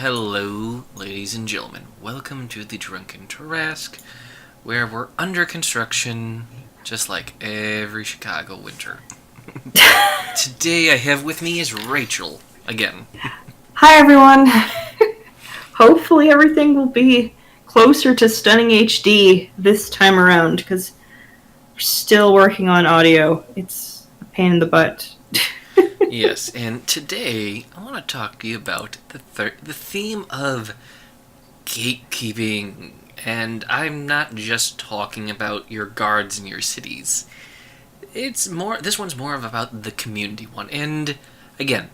Hello, ladies and gentlemen. Welcome to the Drunken Tarrasque, where we're under construction, just like every Chicago winter. Today I have with me is Rachel, again. Hi everyone! Hopefully everything will be closer to stunning HD this time around, because we're still working on audio. It's a pain in the butt. Yes, and today I want to talk to you about the theme of gatekeeping. And I'm not just talking about your guards in your cities. This one's more about the community one. And again,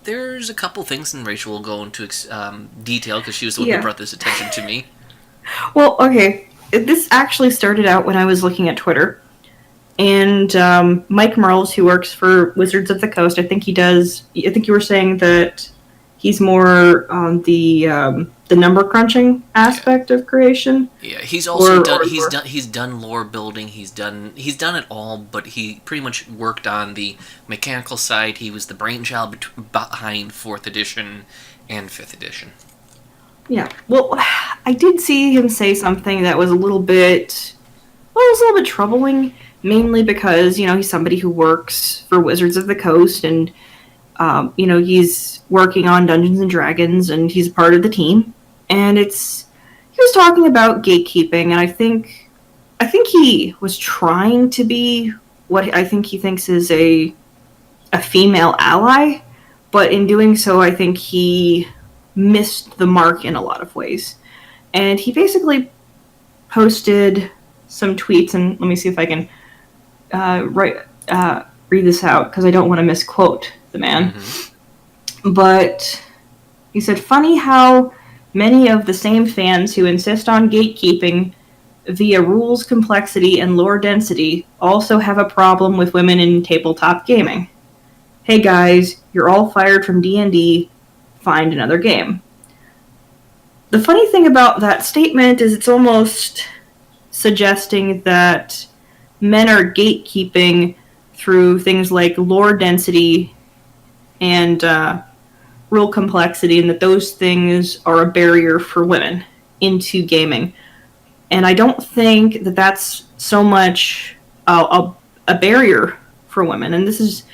there's a couple things, and Rachel will go into detail because she was the one who brought this attention to me. Well, okay. This actually started out when I was looking at Twitter. And Mike Mearls, who works for Wizards of the Coast, I think you were saying that he's more on the number crunching aspect of creation. Yeah, he's also he's done lore building. He's done it all, but he pretty much worked on the mechanical side. He was the brainchild behind 4th edition and 5th edition. Yeah. Well, I did see him say something that was a little bit troubling. Mainly because, he's somebody who works for Wizards of the Coast and, he's working on Dungeons and Dragons and he's part of the team. And he was talking about gatekeeping, and I think he was trying to be what I think he thinks is a female ally, but in doing so, I think he missed the mark in a lot of ways. And he basically posted some tweets, and let me see if I can read this out because I don't want to misquote the man. Mm-hmm. But he said, "Funny how many of the same fans who insist on gatekeeping via rules complexity and lore density also have a problem with women in tabletop gaming. Hey guys, you're all fired from D&D. Find another game." The funny thing about that statement is it's almost suggesting that men are gatekeeping through things like lore density and rule complexity, and that those things are a barrier for women into gaming. And I don't think that that's so much a barrier for women. And this is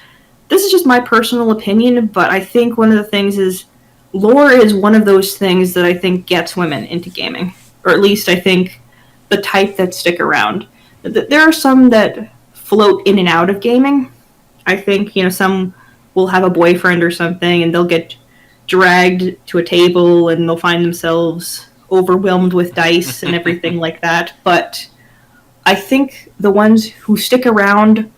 just my personal opinion, but I think one of the things is lore is one of those things that I think gets women into gaming, or at least I think the type that stick around. There are some that float in and out of gaming. I think, some will have a boyfriend or something and they'll get dragged to a table and they'll find themselves overwhelmed with dice and everything like that. But I think the ones who stick around,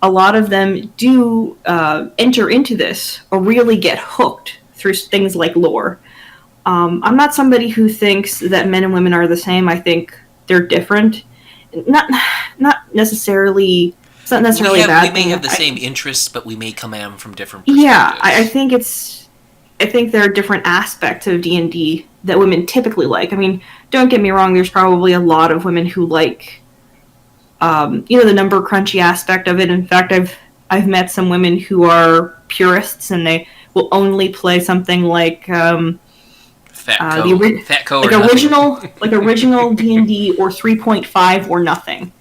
a lot of them do enter into this or really get hooked through things like lore. I'm not somebody who thinks that men and women are the same. I think they're different. Not necessarily. It's not necessarily a bad thing. We may have the same interests, but we may come at them from different perspectives. Yeah, I think there are different aspects of D&D that women typically like. I mean, don't get me wrong. There's probably a lot of women who like, the number crunchy aspect of it. In fact, I've met some women who are purists and they will only play something like. Original D&D or 3.5 or nothing.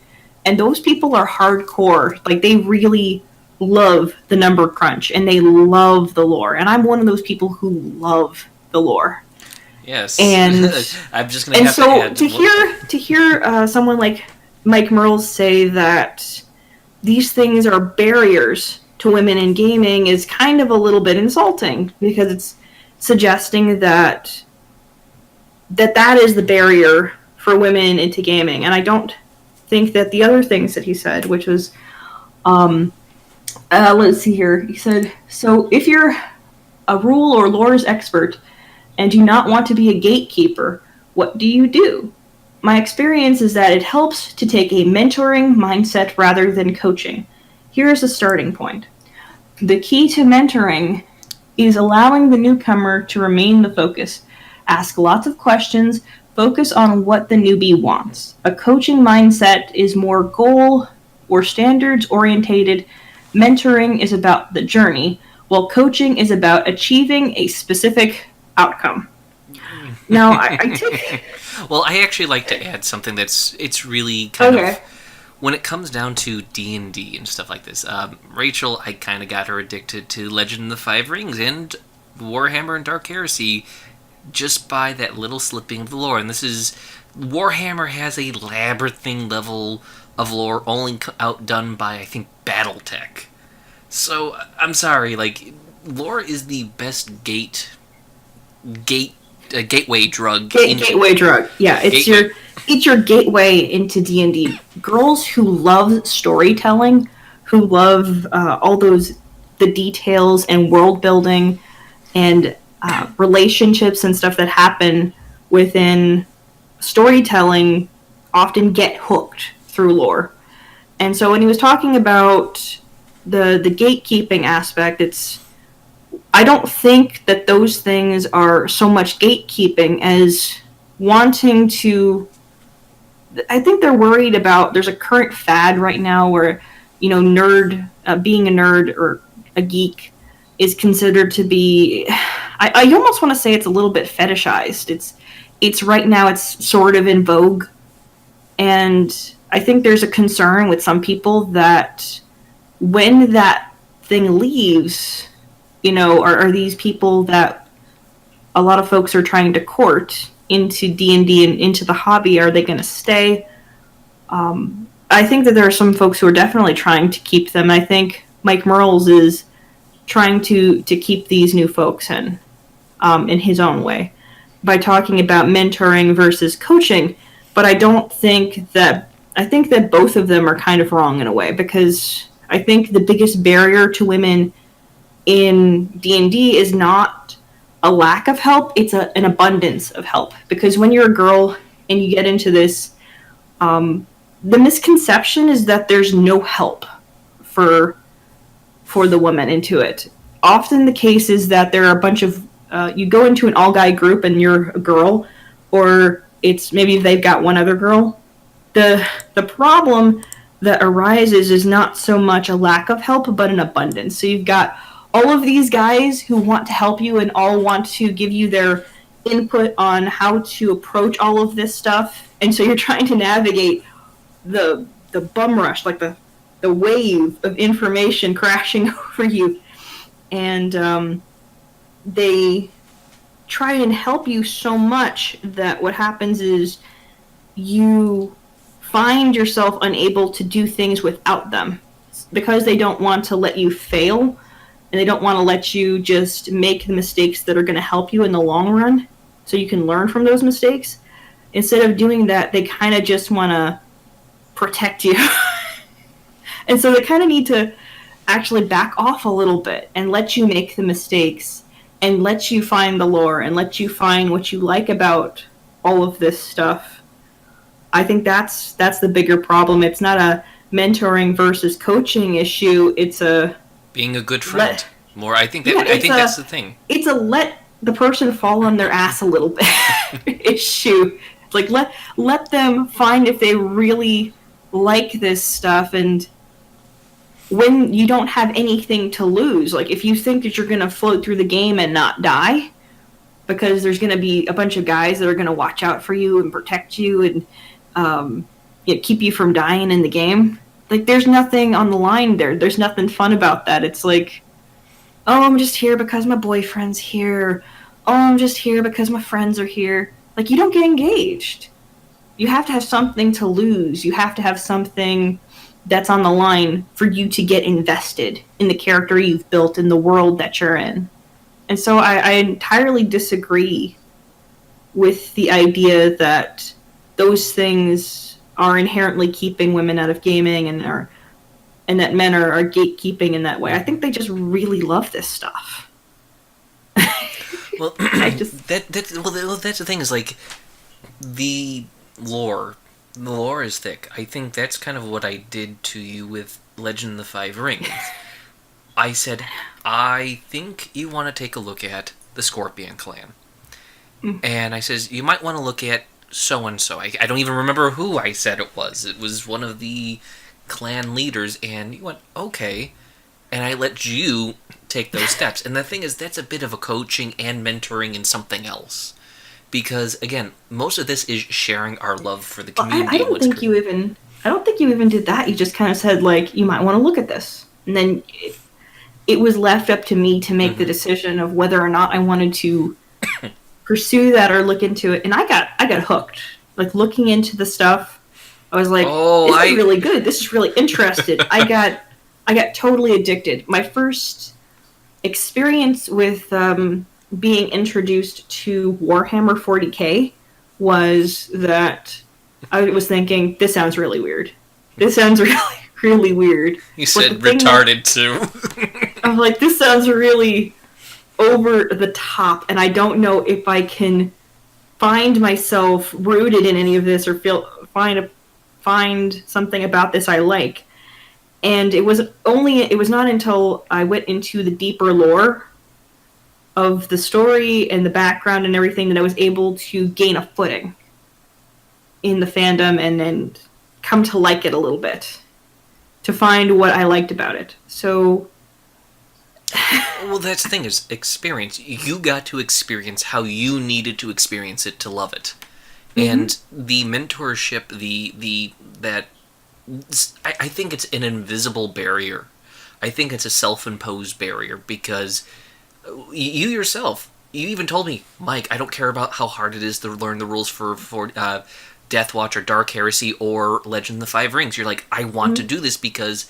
And those people are hardcore. Like, they really love the number crunch and they love the lore. And I'm one of those people who love the lore. Yes. And I'm just going to have to add to hear someone like Mike Mearls say that these things are barriers to women in gaming is kind of a little bit insulting, because it's suggesting that is the barrier for women into gaming. And I don't think that the other things that he said, which was, let's see here. He said, "So if you're a rule or lores expert and do not want to be a gatekeeper, what do you do? My experience is that it helps to take a mentoring mindset rather than coaching. Here is a starting point. The key to mentoring is allowing the newcomer to remain the focus. Ask lots of questions, focus on what the newbie wants. A coaching mindset is more goal or standards orientated. Mentoring is about the journey, while coaching is about achieving a specific outcome. Now, I take... Well, I actually like to add something it's really kind Okay. of when it comes down to D&D and stuff like this. Rachel, I kind of got her addicted to Legend of the Five Rings and Warhammer and Dark Heresy just by that little slipping of the lore. And this is Warhammer has a labyrinthine level of lore only outdone by, I think, BattleTech. So I'm sorry, like, lore is the best gateway drug. Gateway drug. Yeah, it's your gateway into D&D. Girls who love storytelling, who love all the details and world building and relationships and stuff that happen within storytelling often get hooked through lore. And so when he was talking about the gatekeeping aspect, I don't think that those things are so much gatekeeping as wanting to... I think they're worried about... There's a current fad right now where, being a nerd or a geek is considered to be... I almost want to say it's a little bit fetishized. It's right now, it's sort of in vogue. And I think there's a concern with some people that when that thing leaves... are these people that a lot of folks are trying to court into D&D and into the hobby? Are they going to stay? I think that there are some folks who are definitely trying to keep them. I think Mike Mearls is trying to keep these new folks in his own way by talking about mentoring versus coaching. But I think that both of them are kind of wrong in a way, because I think the biggest barrier to women in D&D is not a lack of help, it's an abundance of help. Because when you're a girl and you get into this, the misconception is that there's no help for the woman into it. Often the case is that there are a bunch of you go into an all-guy group and you're a girl, or it's maybe they've got one other girl. The problem that arises is not so much a lack of help, but an abundance. So you've got all of these guys who want to help you and all want to give you their input on how to approach all of this stuff. And so you're trying to navigate the bum rush, like the wave of information crashing over you. And they try and help you so much that what happens is you find yourself unable to do things without them, because they don't want to let you fail. And they don't want to let you just make the mistakes that are going to help you in the long run so you can learn from those mistakes. Instead of doing that, they kind of just want to protect you. And so they kind of need to actually back off a little bit and let you make the mistakes and let you find the lore and let you find what you like about all of this stuff. I think that's the bigger problem. It's not a mentoring versus coaching issue. It's a... being a good friend. I think that's the thing. It's a let the person fall on their ass a little bit issue. Like let them find if they really like this stuff, and when you don't have anything to lose, like if you think that you're going to float through the game and not die, because there's going to be a bunch of guys that are going to watch out for you and protect you and keep you from dying in the game. Like, there's nothing on the line there. There's nothing fun about that. It's like, oh, I'm just here because my boyfriend's here. Oh, I'm just here because my friends are here. Like, you don't get engaged. You have to have something to lose. You have to have something that's on the line for you to get invested in the character you've built, in the world that you're in. And so I entirely disagree with the idea that those things are inherently keeping women out of gaming and that men are gatekeeping in that way. I think they just really love this stuff. Well, that's the thing, is like the lore is thick. I think that's kind of what I did to you with Legend of the Five Rings. I said, I think you want to take a look at the Scorpion clan. And I says, you might want to look at so-and-so. I don't even remember who I said it was. It was one of the clan leaders, and you went, okay. And I let you take those steps. And the thing is, that's a bit of a coaching and mentoring in something else. Because, again, most of this is sharing our love for the community. I don't think you even did that. You just kind of said, like, you might want to look at this. And then it was left up to me to make the decision of whether or not I wanted to pursue that or look into it. And I got hooked. Like, looking into the stuff, I was like, this is really good. This is really interested. I got totally addicted. My first experience with being introduced to Warhammer 40K was that I was thinking, this sounds really weird. This sounds really, really weird. You said retarded, too. I'm like, this sounds really over the top, and I don't know if I can find myself rooted in any of this or find something about this I like. And it was not until I went into the deeper lore of the story and the background and everything that I was able to gain a footing in the fandom and come to like it a little bit, to find what I liked about it. So, well, that's the thing, is experience. You got to experience how you needed to experience it to love it. And the mentorship, I think it's an invisible barrier. I think it's a self-imposed barrier, because you yourself, you even told me, Mike, I don't care about how hard it is to learn the rules for Death Watch or Dark Heresy or Legend of the Five Rings. You're like, I want to do this because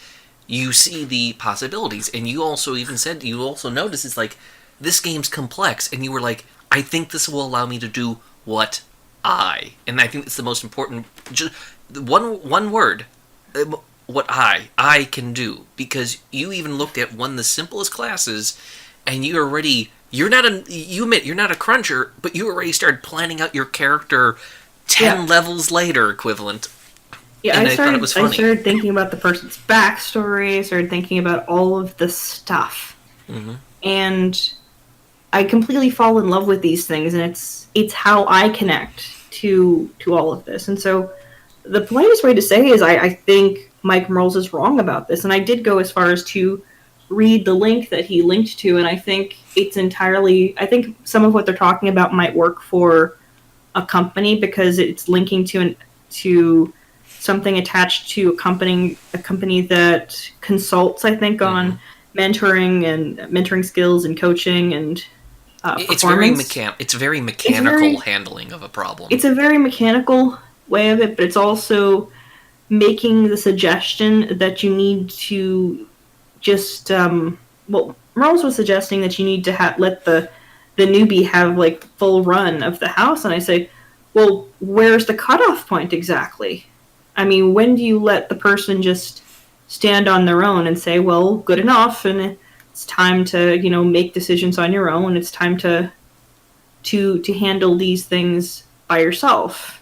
you see the possibilities. And you also even said, you also noticed, it's like, this game's complex. And you were like, I think this will allow me to do what and I think it's the most important, just one word, what I can do. Because you even looked at one of the simplest classes, and you admit you're not a cruncher, but you already started planning out your character 10 levels later equivalent. Yeah, I started thinking about the person's backstory, I started thinking about all of the stuff. And I completely fall in love with these things, and it's how I connect to all of this. And so the politest way to say is I think Mike Mearls is wrong about this. And I did go as far as to read the link that he linked to, and I think I think some of what they're talking about might work for a company, because it's linking to something attached to a company that consults, I think, on mentoring skills and coaching and performance. It's very mechanical handling of a problem. It's a very mechanical way of it, but it's also making the suggestion that you need to just Mearls was suggesting that you need to let the newbie have like full run of the house, and I say, well, where's the cutoff point exactly? I mean, when do you let the person just stand on their own and say, well, good enough, and it's time to make decisions on your own. It's time to handle these things by yourself.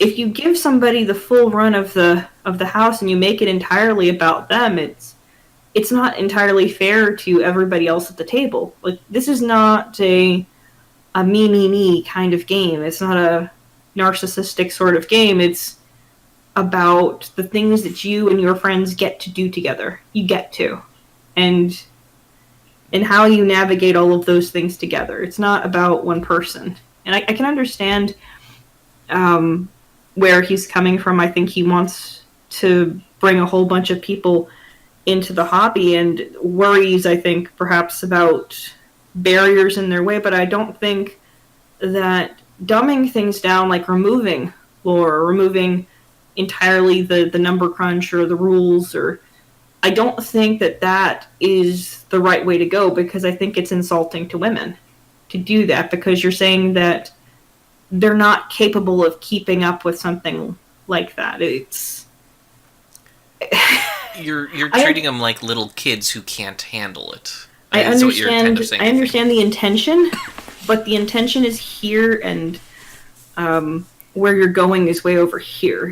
If you give somebody the full run of the house and you make it entirely about them, it's not entirely fair to everybody else at the table. Like, this is not a me kind of game. It's not a narcissistic sort of game. It's about the things that you and your friends get to do together. You get to. And how you navigate all of those things together. It's not about one person. And I can understand where he's coming from. I think he wants to bring a whole bunch of people into the hobby, and worries, I think, perhaps about barriers in their way, but I don't think that dumbing things down, like removing lore, or removing entirely the number crunch or the rules, or I don't think that is the right way to go, because I think it's insulting to women to do that, because you're saying that they're not capable of keeping up with something like that. It's you're treating them like little kids who can't handle it. I understand the intention, but the intention is here, and where you're going is way over here.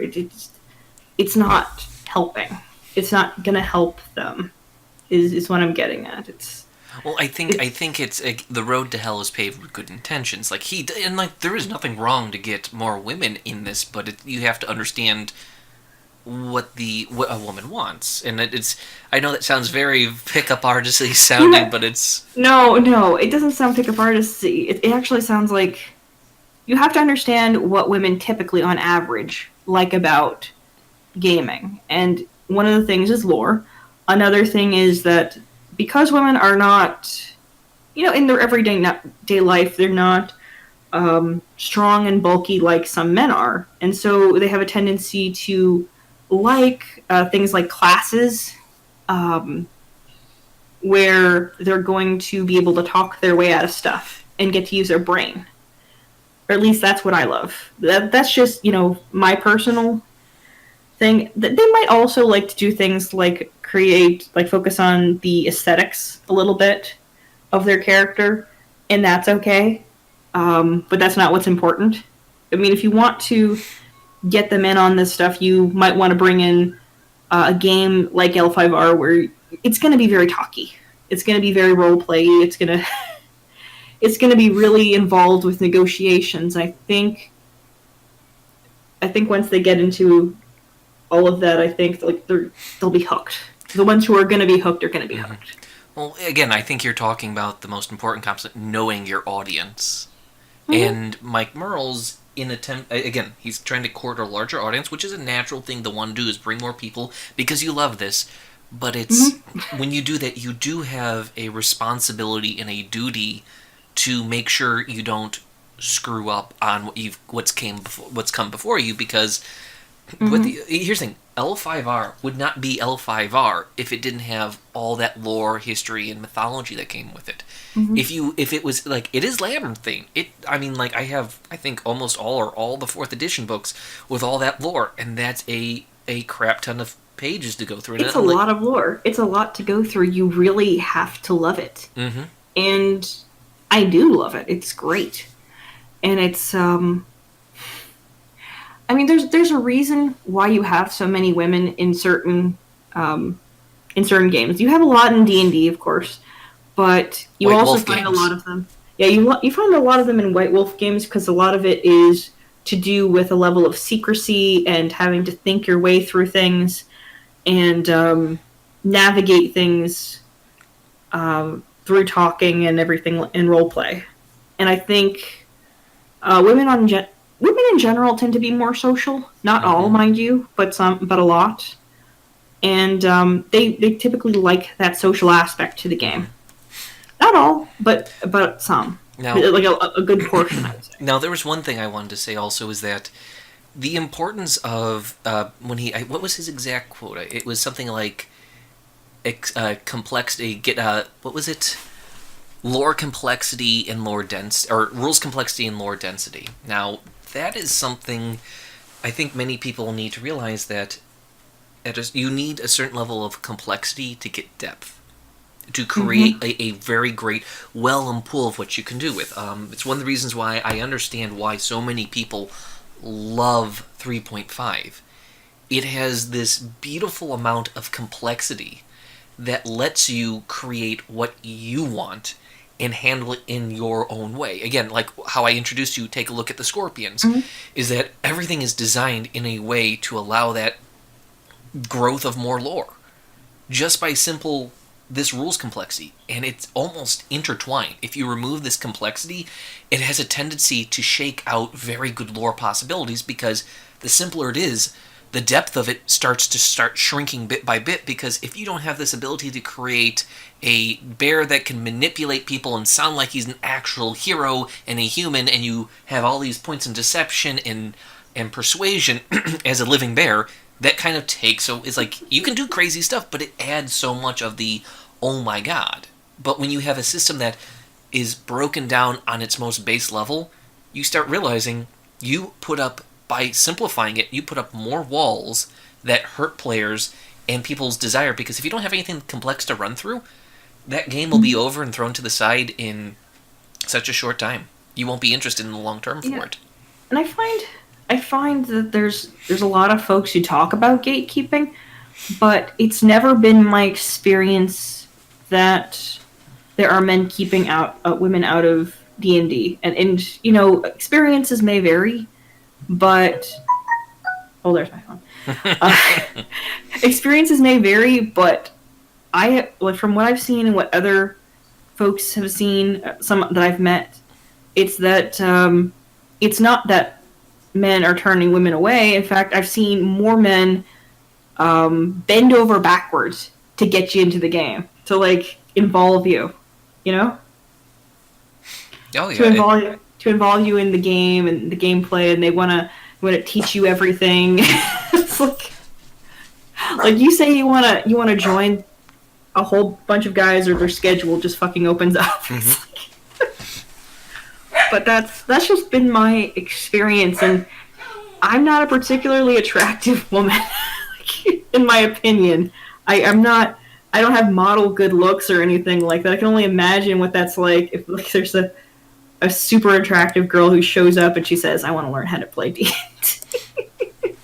It's not helping. It's not going to help them, is what I'm getting at. Well, I think it's the road to hell is paved with good intentions. There is nothing wrong to get more women in this, but you have to understand what a woman wants, and it's. I know that sounds very pickup artisty sounding, but it's no, it doesn't sound pickup artisty. It actually sounds like you have to understand what women typically, on average, like about gaming, and one of the things is lore. Another thing is that because women are not, in their everyday day life, they're not strong and bulky like some men are, and so they have a tendency to like things like classes, where they're going to be able to talk their way out of stuff and get to use their brain. Or at least that's what I love. That's just, my personal thing. They might also like to do things like focus on the aesthetics a little bit of their character, and that's okay. But that's not what's important. I mean, if you want to get them in on this stuff, you might want to bring in a game like L5R where it's going to be very talky. It's going to be very role-play. It's going to be really involved with negotiations. I think once they get into all of that, I think they'll be hooked. The ones who are going to be hooked are going to be hooked. Well, again, I think you're talking about the most important concept, knowing your audience. Mm-hmm. And Mike Mearls, again, he's trying to court a larger audience, which is a natural thing to want to do, is bring more people because you love this. But it's when you do that, you do have a responsibility and a duty to make sure you don't screw up on what's come before you, because here's the thing, L5R would not be L5R if it didn't have all that lore, history, and mythology that came with it. If it was like, it is Labyrinthine. I have, I think, almost all the 4th edition books with all that lore, and that's a crap ton of pages to go through. It's a lot of lore. It's a lot to go through. You really have to love it. And I do love it. It's great. And it's, there's a reason why you have so many women in certain games. You have a lot in D&D, of course, but you also find a lot of them. Yeah, you find a lot of them in White Wolf games because a lot of it is to do with a level of secrecy and having to think your way through things and navigate things through talking and everything in role play. And I think women in general tend to be more social. Not all, mind you, but a lot. And they typically like that social aspect to the game. Not all, but some. Now, like a good portion, I would say. Now, there was one thing I wanted to say also, is that the importance of what was his exact quote? It was something like complexity. What was it? Lore complexity and lore density, or rules complexity and lore density. Now, that is something I think many people need to realize, that you need a certain level of complexity to get depth, to create a very great well and pool of what you can do with. It's one of the reasons why I understand why so many people love 3.5. It has this beautiful amount of complexity that lets you create what you want and handle it in your own way. Again, like how I introduced you, take a look at the Scorpions, is that everything is designed in a way to allow that growth of more lore, just by this rules complexity, and it's almost intertwined. If you remove this complexity, it has a tendency to shake out very good lore possibilities, because the simpler it is, the depth of it starts shrinking bit by bit, because if you don't have this ability to create a bear that can manipulate people and sound like he's an actual hero and a human, and you have all these points in deception and persuasion as a living bear, that kind of takes, so it's like, you can do crazy stuff, but it adds so much of the, oh my god. But when you have a system that is broken down on its most base level, you start realizing by simplifying it, you put up more walls that hurt players and people's desire, because if you don't have anything complex to run through, that game will be over and thrown to the side in such a short time. You won't be interested in the long term for it. And I find that there's a lot of folks who talk about gatekeeping, but it's never been my experience that there are men keeping women out of D&D. And experiences may vary, but there's my phone. Uh, experiences may vary, but from what I've seen and what other folks have seen, some that I've met, it's that it's not that men are turning women away. In fact, I've seen more men bend over backwards to get you into the game, to like involve you, you know? Oh yeah. To involve you in the game and the gameplay, and they wanna teach you everything. It's like you say you wanna join a whole bunch of guys, or their schedule just fucking opens up. But that's just been my experience, and I'm not a particularly attractive woman. In my opinion, I don't have model good looks or anything like that. I can only imagine what that's like if like there's a super attractive girl who shows up and she says, "I want to learn how to play D&D."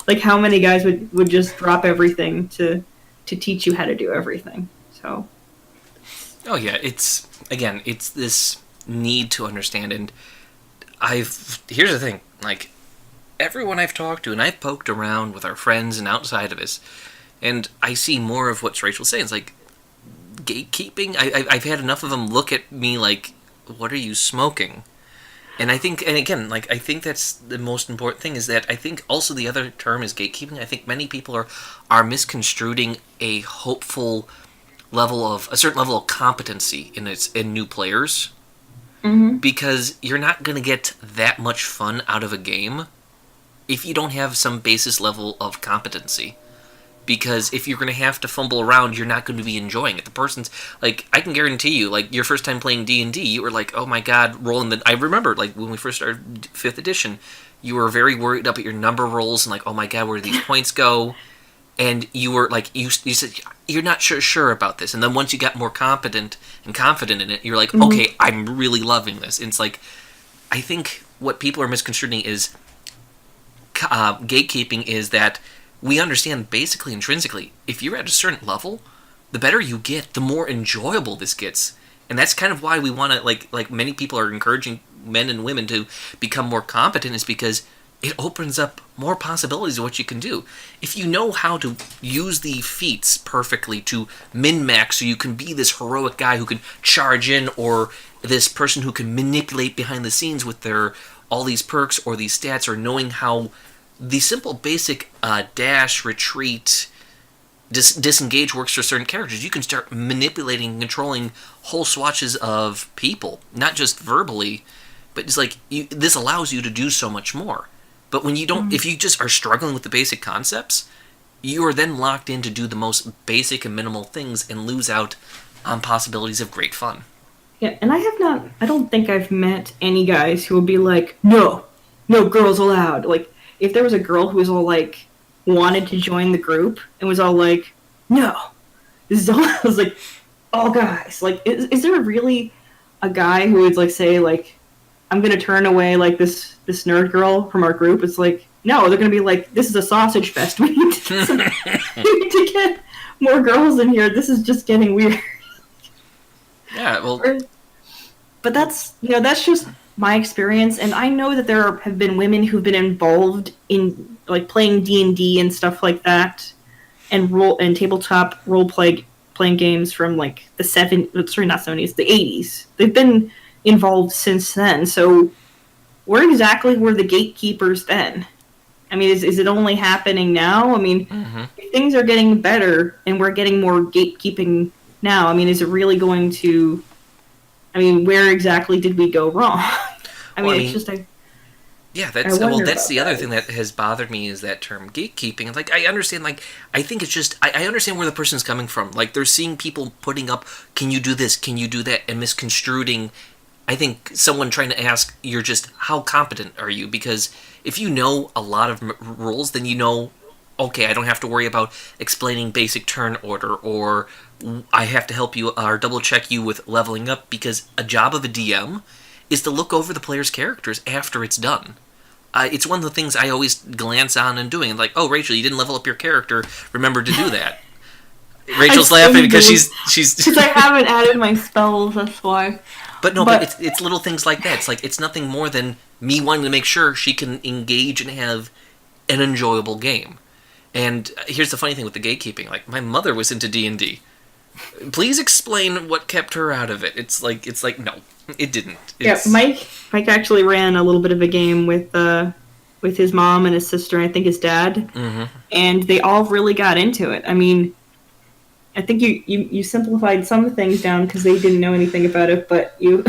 Like how many guys would just drop everything to teach you how to do everything. So oh yeah, it's this need to understand. And here's the thing, like everyone I've talked to, and I've poked around with our friends and outside of us, and I see more of what Rachel's saying. It's like gatekeeping. I've had enough of them look at me like, what are you smoking? And I think, and again, like, I think that's the most important thing, is that I think also the other term is gatekeeping. I think many people are misconstruing a hopeful level of, a certain level of competency in new players. Mm-hmm. Because you're not going to get that much fun out of a game if you don't have some basis level of competency. Because if you're going to have to fumble around, you're not going to be enjoying it. The person's, like, I can guarantee you, like, your first time playing D&D, you were like, oh my god, rolling the... I remember, like, when we first started 5th edition, you were very worried up at your number rolls, and like, oh my god, where do these points go? And you were, like, you said, you're not sure about this. And then once you got more competent and confident in it, you're like, okay, I'm really loving this. And it's like, I think what people are misconstruing is gatekeeping is that we understand basically intrinsically, if you're at a certain level, the better you get, the more enjoyable this gets. And that's kind of why we want to, like many people are encouraging men and women to become more competent, is because it opens up more possibilities of what you can do. If you know how to use the feats perfectly to min-max, so you can be this heroic guy who can charge in, or this person who can manipulate behind the scenes with their all these perks or these stats, or knowing how the simple basic dash, retreat, disengage works for certain characters, you can start manipulating and controlling whole swatches of people, not just verbally, but it's like this allows you to do so much more. But when you don't, if you just are struggling with the basic concepts, you are then locked in to do the most basic and minimal things and lose out on possibilities of great fun. Yeah, and I don't think I've met any guys who would be like, no girls allowed. Like, if there was a girl who was all like, wanted to join the group and was all like, no, this is all, I was like, all guys. Like, is there really a guy who would like say like, I'm gonna turn away like this nerd girl from our group? It's like, no, they're gonna be like, this is a sausage fest. We need to get more girls in here. This is just getting weird. Yeah, well, but that's just my experience, and I know that there have been women who've been involved in like playing D&D and stuff like that, and tabletop playing games from like the not 70s, the 80s. They've been involved since then. So where exactly were the gatekeepers then? I mean, is it only happening now? I mean, if things are getting better and we're getting more gatekeeping now, I mean, is it really going to... I mean, where exactly did we go wrong? It's just... Yeah, that's the other thing that has bothered me, is that term gatekeeping. Like, I understand, like, I think it's just... I understand where the person's coming from. Like, they're seeing people putting up, can you do this, can you do that, and misconstruing... I think someone trying to ask, you're just, how competent are you? Because if you know a lot of rules, then you know, okay, I don't have to worry about explaining basic turn order, or I have to help you or double check you with leveling up, because a job of a DM is to look over the player's characters after it's done. It's one of the things I always glance on and doing. Like, oh, Rachel, you didn't level up your character. Remember to do that. Rachel's laughing because she's because I haven't added my spells. That's why. But it's little things like that. It's like, it's nothing more than me wanting to make sure she can engage and have an enjoyable game. And here's the funny thing with the gatekeeping. Like, my mother was into D&D. Please explain what kept her out of it. It's like no, it didn't. Yeah, Mike actually ran a little bit of a game with his mom and his sister, and I think his dad, and they all really got into it. I mean, I think you simplified some things down because they didn't know anything about it, but you.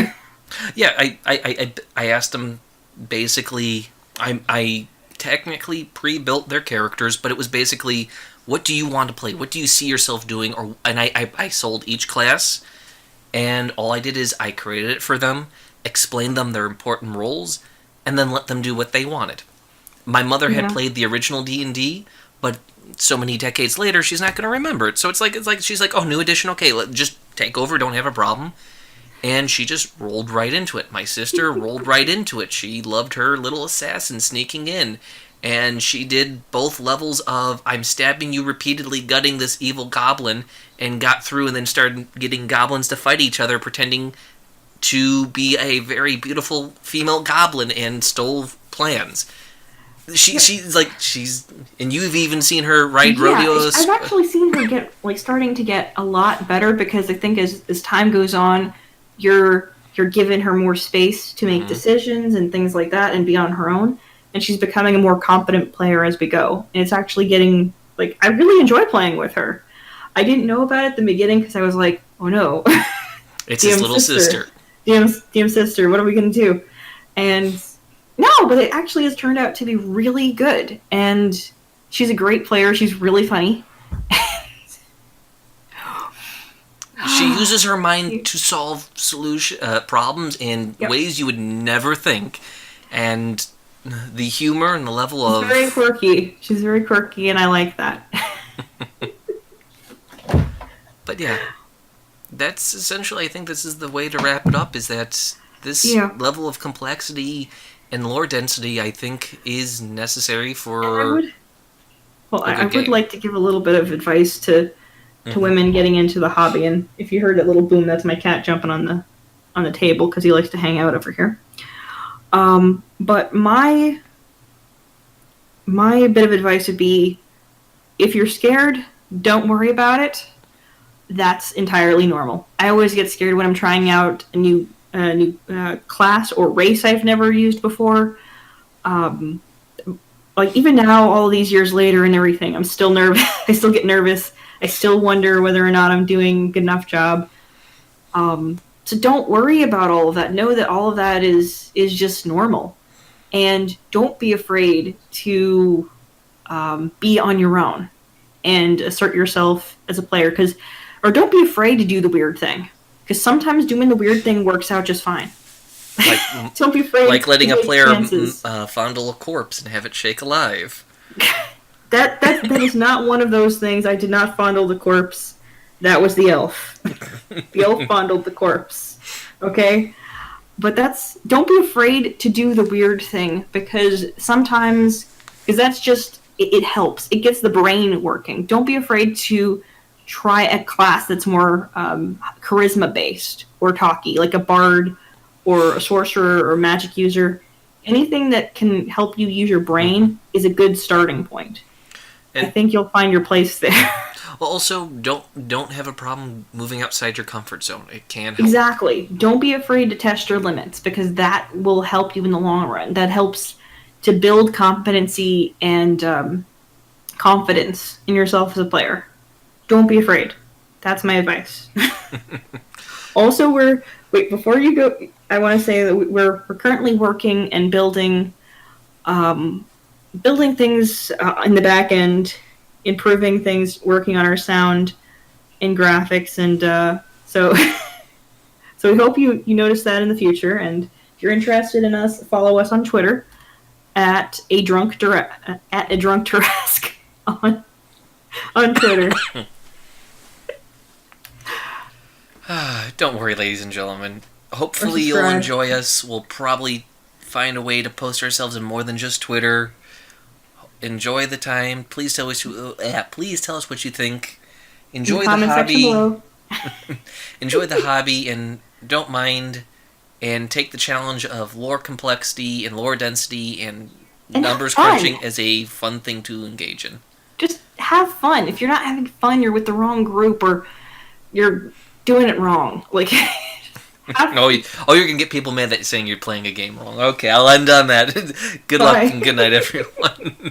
Yeah, I asked them basically. I technically pre-built their characters, but it was basically, what do you want to play? What do you see yourself doing? And I sold each class, and all I did is I created it for them, explained them their important roles, and then let them do what they wanted. My mother had played the original D&D, but so many decades later, she's not going to remember it. So it's like she's like, oh, new edition, okay, just take over, don't have a problem. And she just rolled right into it. My sister rolled right into it. She loved her little assassin sneaking in. And she did both levels of, I'm stabbing you repeatedly, gutting this evil goblin, and got through and then started getting goblins to fight each other, pretending to be a very beautiful female goblin and stole plans. She's and you've even seen her ride rodeos. I've actually seen her get, starting to get a lot better, because I think as time goes on, you're giving her more space to make decisions and things like that and be on her own, and she's becoming a more competent player as we go. And it's actually getting, I really enjoy playing with her. I didn't know about it at the beginning because I was like, oh no. It's his little sister. DM sister, what are we going to do? And no, but it actually has turned out to be really good. And she's a great player. She's really funny. She uses her mind to solve problems in ways you would never think. And the humor and the level of... She's very quirky. She's very quirky, and I like that. But yeah, that's essentially, I think this is the way to wrap it up, is that this level of complexity and lore density, I think, is necessary for... I would like to give a little bit of advice to women getting into the hobby. And if you heard that little boom, that's my cat jumping on the table because he likes to hang out over here. But my bit of advice would be, if you're scared, don't worry about it. That's entirely normal. I always get scared when I'm trying out a new class or race I've never used before. Even now, all these years later and everything, I'm still nervous. I still get nervous. I still wonder whether or not I'm doing a good enough job. So don't worry about all of that. Know that all of that is just normal. And don't be afraid to be on your own and assert yourself as a player. Or don't be afraid to do the weird thing. Because sometimes doing the weird thing works out just fine. Don't be afraid. Like letting a player fondle a corpse and have it shake alive. That is not one of those things. I did not fondle the corpse. That was the elf. The elf fondled the corpse. Okay? But don't be afraid to do the weird thing, because that's just, it helps. It gets the brain working. Don't be afraid to try a class that's more charisma-based or talky, like a bard or a sorcerer or magic user. Anything that can help you use your brain is a good starting point. And I think you'll find your place there. Well, also, don't have a problem moving outside your comfort zone. It can help. Exactly. Don't be afraid to test your limits, because that will help you in the long run. That helps to build competency and confidence in yourself as a player. Don't be afraid. That's my advice. Also, before you go, I want to say that we're currently working and building things in the back end, improving things, working on our sound and graphics, and so we hope you notice that in the future. And if you're interested in us, follow us on Twitter at a drunk Tarrasque on Twitter. Don't worry, ladies and gentlemen. Hopefully you'll enjoy us. We'll probably find a way to post ourselves in more than just Twitter. Enjoy the time. Please tell us what you think. Enjoy the hobby. Enjoy the hobby, and don't mind, and take the challenge of lore complexity and lore density and numbers crunching as a fun thing to engage in. Just have fun. If you're not having fun, you're with the wrong group or you're doing it wrong. Like, you're gonna get people mad that saying you're playing a game wrong. Okay, I'll end on that. Good luck and good night, everyone.